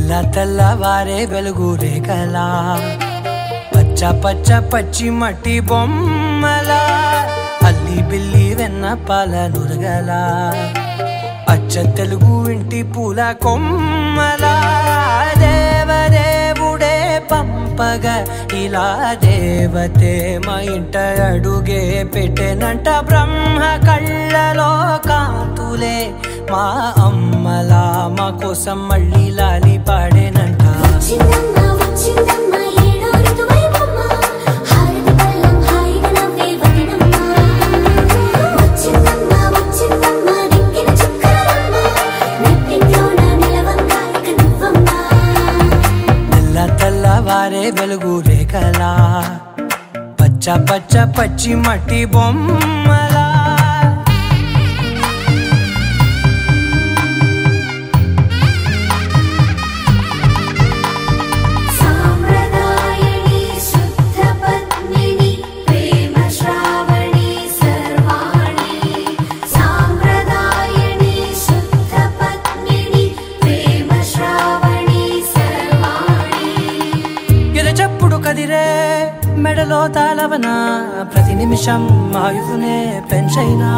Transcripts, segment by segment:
తెల్ల తెల్లవారే వెలుగు రేఖలా పచ్చ పచ్చ పచ్చి మట్టి బొమ్మలా అల్లి బిల్లి వెన్న పాల నురగలా అచ్చ తెలుగు ఇంటి పూల కొమ్మలా దేవదేవుడే పంపగా ఇలా దేవతే మా ఇంట అడుగే పెట్టెనంట బ్రహ్మ కళ్ళలో కాంతులే మా అమ్మలా మా కోసం మళ్ళీ లాలి పాడేనంట తెల్ల తెల్లవారే వెలుగు రేఖలా పచ్చ పచ్చ పచ్చి మట్టి బొమ్మలా కదిరే మెడలో తాళవన ప్రతి నిమిషం ఆయుధునే పెంచైనా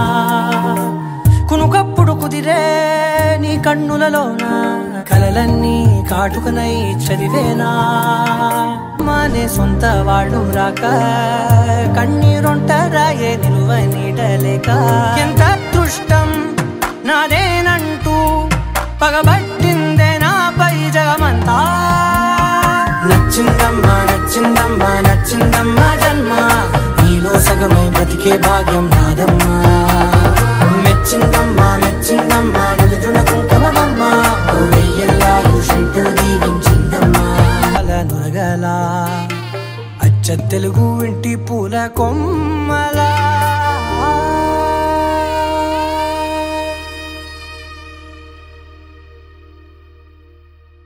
కునుకప్పుడు కుదిరే నీ కన్నులలోన కలలన్నీ కాటుకనై చదివేనా మానే సొంత వాళ్ళు రాక కన్నీరొంటరాయే నిలువ నీడలేక ఎంత అదృష్టం నాదేనంటూ పగబట్టిందే నాపై జగమంతా నచ్చిందమ్మా నచ్చిందమ్మా నచ్చిందమ్మా జన్మ నీలో సగమై బ్రతికే భాగ్యం నాదమ్మా మెచ్చిందమ్మా మెచ్చిందమ్మా నిలుచున కుంకుమమ్మా వెయ్యల్లా ఋషంతులు దీవించిందమ్మా నురగలా అచ్చ తెలుగు ఇంటి పూల కొమ్మలా